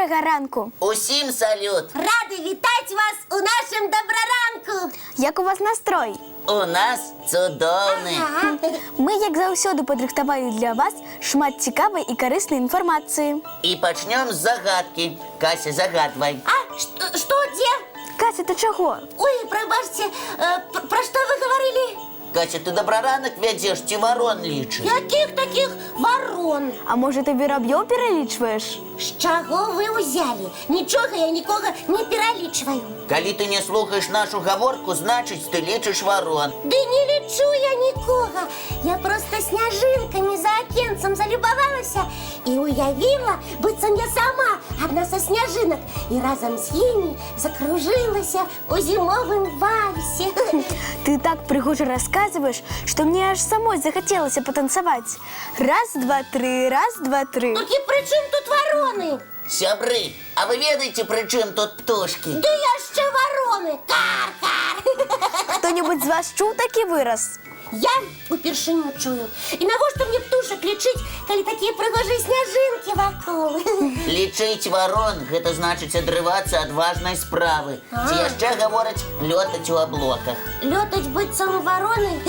Доброго ранку! Усім салют! Рады вітаць вас у нашым добраранку! Як у вас настрой? У нас цудоўны! Мы, як заўсёды, падрыхтавалі для вас шмат цікавай і карыснай інфармацыі. І пачнём з загадкі. Кася, загадвай. А, что, где? Кася, ты чаго? Ой, пробачьте, про что вы говорили? Кася, ты добраранак вядзеш ці варон лічыш? Яких таких ворон? А можа, ты вераб'ёў пералічваеш? З чаго вы ўзялі? Нічога я нікога не пералічваю. Калі ты не слухаеш нашу гаворку, значыць, ты лічыш варон. Ды не лічу я нікога. Я просто сняжынкамі за акенцам залюбавалася і уявіла, быццам я сама адна са сняжынак і разам з імі закружылася у зімовым вальсе. Ты так прыгожа расказваеш, што мне аж самой захацелася патанцаваць. Раз, два, тры, раз, два, тры. Толькі пры чым тут вароны? Сябры, а вы ведаеце, пры чым тут птушкі? Ды яшчэ вароны! Кар-кар! Хто-небудзь з вас чуў такі выраз? Я упершыню чую. І навошта мне птушак лічыць, калі такія прыгожыя сняжынкі вакол? Лічыць варон – гэта значыць адрывацца ад важнай справы. Ці яшчэ гавораць лётаць у аблоках. Лётаць быццам вароны?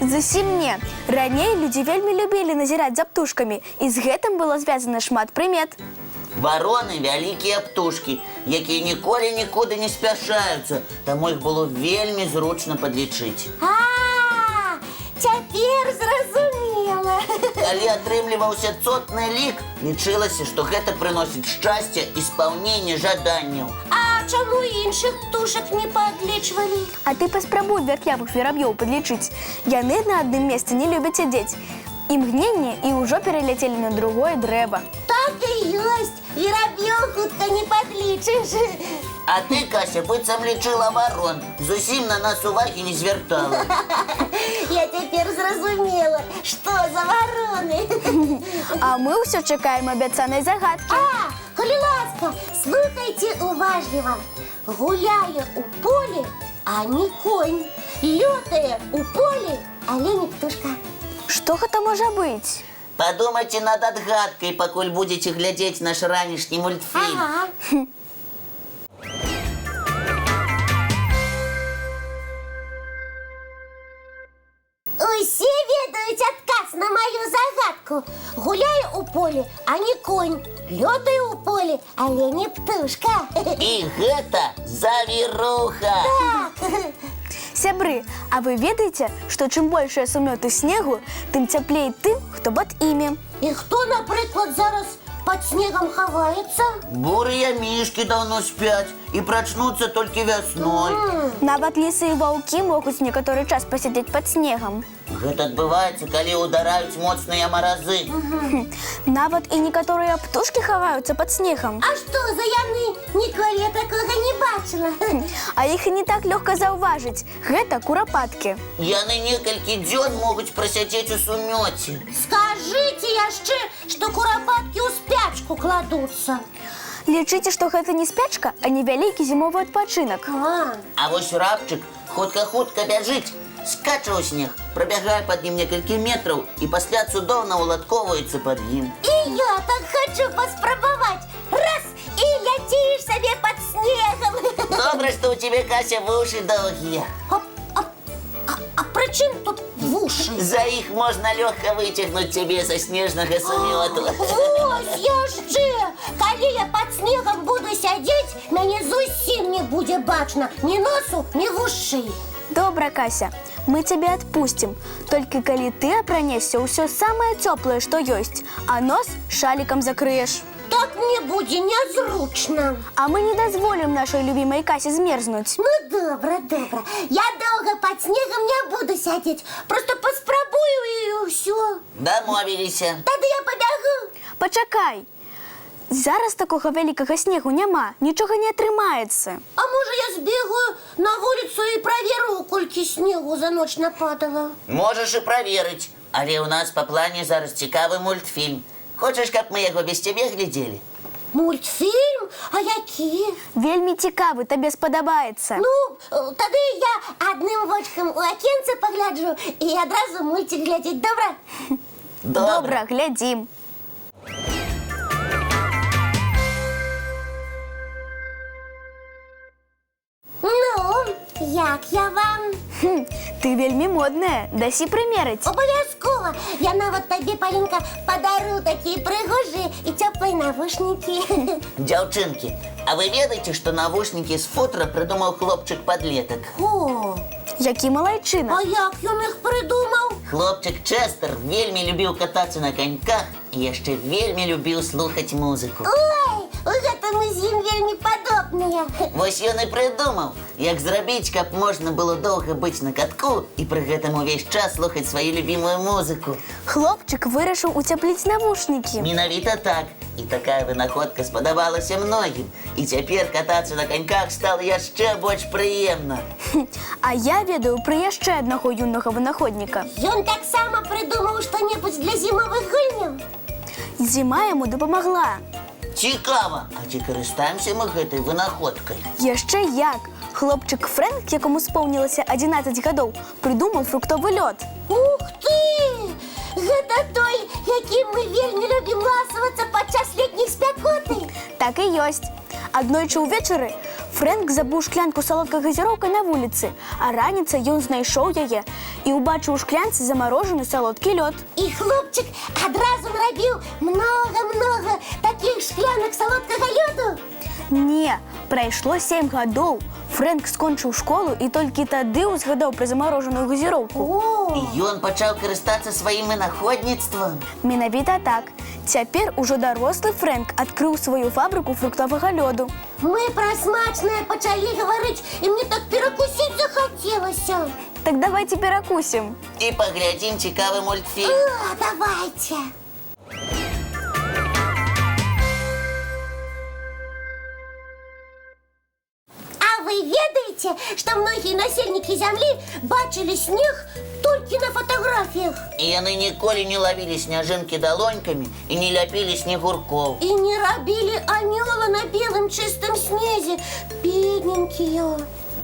Зусім не. Раней людзі вельмі любілі назіраць за птушкамі, і з гэтым было звязана шмат прымет. Вароны – вялікія птушкі, якія ніколі нікуды не спяшаюцца, таму іх было вельмі зручна падлічыць. Цяпер зразумела. Калі атрымліваўся цотны лік, лічылася, што гэта прыносіць шчасце і спаўненне жаданняў. А чаму іншых птушак не падлічвалі? А ты паспрабуй вяртлявых вераб'ёў падлічыць. Яны на адным месцы не любяць сядзець. Імгненне і ўжо пераляцелі на другое дрэва. Так і ёсць. Вераб'ёў хутка не падлічыш. А ты, Кася, быццам лічыла варон, зусім на нас увагі не звяртала. Я цяпер зразумела, што за вароны. А мы ўсё чакаем абяцанай загадкі. Калі ласка, слухайце уважліва. Гуляе у полі, а не конь. Лётае у полі, але не птушка. Што гэта можа быць? Падумайце над адгадкай, пакуль будзеце глядзець наш ранішні мультфільм. Усе ведаюць адказ на маю загадку. Гуляе у полі, а не конь. Лётае у полі, але не птушка. І гэта завіруха. Так. Сябры, а вы ведаеце, што чым большыя сумёты снегу, тым цяплей тым, хто пад імі. І хто, напрыклад, зараз пад снегам хаваецца? Бурыя мішкі даўно спяць і прачнуцца толькі вясной. Нават лісы і ваўкі могуць некаторы час пасядзець пад снегам. Гэта адбываецца, калі ўдараюць моцныя маразы. Нават і некаторыя птушкі хаваюцца пад снегам. А што за яны? Ніколі я такога не бачыла. А іх і не так лёгка заўважыць. Гэта курапаткі. Яны некалькі дзён могуць прасядзець у сумёце. Скажыце яшчэ, што курапаткі ў спячку кладуцца. Лічыце, што гэта не спячка, а невялікі зімовы адпачынак. А вось рабчык хутка-хутка бяжыць, скача ў снег, прабягае пад ім некалькі метраў і пасля цудоўна ўладкоўваецца пад ім. І я так хачу паспрабаваць. Раз, і ляціш сабе пад снегам. Добра, што ў цябе, Кася, вушы доўгія. А пры чым тут вушы? За іх можна лёгка выцягнуць цябе са снежнага сумёту. Вось яшчэ! Калі я пад снегам буду сядзець, мяне зусім не будзе бачна ні носу, ні вушэй. Добра, Кася, мы цябе адпусцім. Толькі калі ты апранешся ўсё самае цёплае, што ёсць, а нос шалікам закрыеш. Так мне будзе нязручна. А мы не дазволім нашай любімай Касе змерзнуць. Ну, добра. Я доўга пад снегам не буду сядзець. Просто паспрабую і ўсё. Дамовіліся. Тады я пабягу. Пачакай. Зараз такога вялікага снегу няма, нічога не атрымаецца. А можа я збегаю на вуліцу і праверу, колькі снегу за ноч нападала? Можаш і праверыць, але ў нас па плане зараз цікавы мультфільм. Хочаш, каб мы яго без цябе глядзелі? Мультфільм? А які? Вельмі цікавы, табе спадабаецца. Ну, тады я адным вочкам у акенца пагляджу і адразу мульцік глядзець, добра? Добра, глядзім. Як я вам? Ты вельмі модная, дасі примерить. Обов'язково. Я навіть тобі, Полінка, подарю такі пригожі і теплі навушники. Девчонки, а вы ведаете, что наушники с футра придумал хлопчик-подлеток? О, Які малайчина. а як він їх придумав? Хлопчик Честер вельми любил кататься на коньках и еще вельми любил слухать музыку. Ой, у гэта мы з ім вельмі падобныя. Вось ён і придумал, як зрабіць, каб можна было доўга быць на катку і пры гэтым увесь час слухаць свою любимую музыку. Хлопчик вирішив утеплить навушники. Менавіта так. І такая вынаходка спадабалася многім. І цяпер катацца на коньках стало яшчэ больш прыемна. А я ведаю про яшчэ одного юного вынаходника. Ён таксама придумаў што-небудзь для зімовых гульняў. Зима йому допомогла. Цікава, а ці карыстаемся мы гэтай вынаходкай? Яшчэ як. Хлопчик Фрэнк, якому сповнилося 11 гадоў, придумав фруктовий льод. Ух ты! Гэта той, якім мы вельмі любім ласавацца падчас летніх спякоты. Так і ёсць. Аднойчы ўвечары Фрэнк забыў шклянку салодкай газіроўкай на вуліцы, а раніцай ён знайшоў яе і ўбачыў у шклянцы замарожаны салодкі лёд. І хлопчык адразу нарабіў многа-многа такіх шклянак салодкага лёду. Не, прайшло 7 гадоў. Фрэнк скончыў школу і толькі тады ўзгадаў пра замарожаную газіроўку. І ён пачаў карыстацца сваім вынаходніцтвам. Менавіта так. Цяпер ужо дарослы Фрэнк адкрыў сваю фабрыку фруктовага лёду. Мы пра смачнае пачалі гаварыць, і мне так перакусіць захацелася. Так давайте перакусім. І паглядзім цікавы мультфільм. О, давайте. А вы ведаете, что многие насельники Земли бачили снег только на фотографиях І яны ніколі не лавілі сняжынкі далонькамі і не ляпілі снегуркоў. и не робили анёла на белом чистом снезе? Бедненькие.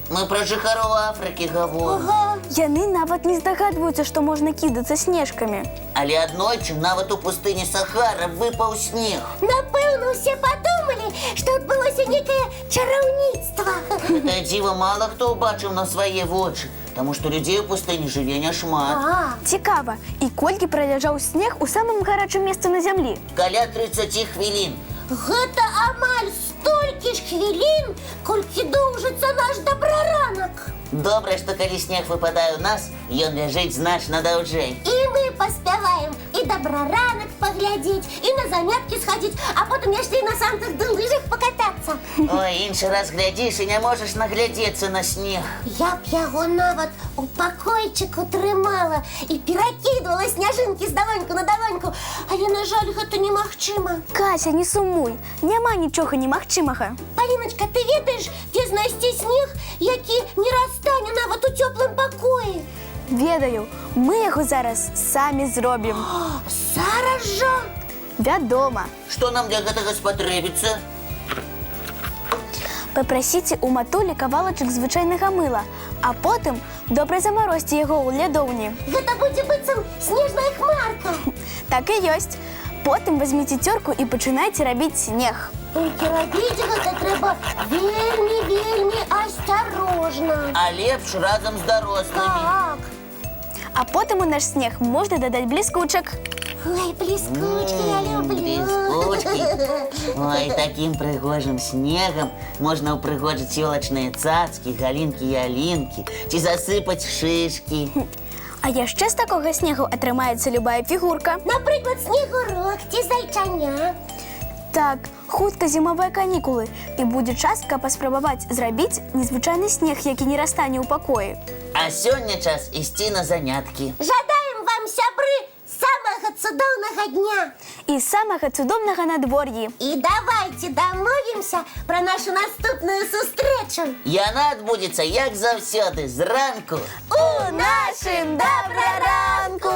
Мы пра жыхароў Афрыкі гаворым. Ага. Яны нават не здагадваюцца, што можна кідацца снежкамі. Але аднойчы нават у пустыні Сахара выпаў снег. Напэўна, все подумали, что адбылося некое чараўніцтва. Гэтае дзіва мала хто ўбачыў на свае вочы, таму што людзей у пустыні жыве няшмат. А, Цікава, і колькі праляжаў снег у самым гарачым месцы на зямлі? Каля 30 хвілін. гэта амаль столькі ж хвілін, колькі доўжыцца наш добраранак. Добра, што калі снег выпадае ў нас, ён ляжыць значна даўжэй. І мы паспяваем і добраранак паглядзець, і на заняткі схадзіць, а потым яшчэ і на санках ды лыжах пакатацца. Ой, іншы раз глядзіш і не можаш наглядзецца на снег. Я б яго нават у пакойчыку трымала і перакідвала сняжынкі з далоньку на далоньку, але, на жаль, гэта немагчыма. Кася, не сумуй, няма нічога немагчымага. Паліночка, ты ведаеш, дзе знайсці снег, які не растане нават у цёплым пакоі? Ведаю, мы яго зараз самі зробім. О, зараз жа? Вядома. Што нам для гэтага спатрэбіцца? Папрасіце у матулі кавалачак звычайнага мыла, а потым добра замарозьце яго ў лядоўні. Гэта будзе быццам снежная хмарка. Так і ёсць. Потым вазьміце цёрку і пачынайце рабіць снег. Толькі рабіць гэта трэба вельмі асцярожна. А лепш разам з дарослымі. Так. А потым у наш снег можна дадаць бліскучак. Ой, бліскучкі я люблю. Бліскучкі. Ой, такім прыгожым снегам можна ўпрыгожыць ёлачныя цацкі, галінкі і алінкі, ці засыпаць шышкі. А яшчэ з такога снегу атрымаецца любая фігурка. Напрыклад, снегурок ці зайчаня. Так, хутка зімовыя канікулы, і будзе час, каб паспрабаваць зрабіць незвычайны снег, які не растане ў пакоі. А сёння час ісці на заняткі. Жадаем вам, сябры, самага цудоўнага дня. І самага цудоўнага надвор'і. І давайте дамовімся пра нашу наступную сустрэчу. Яна адбудзецца, як заўсёды, зранку. У нашым добраранку!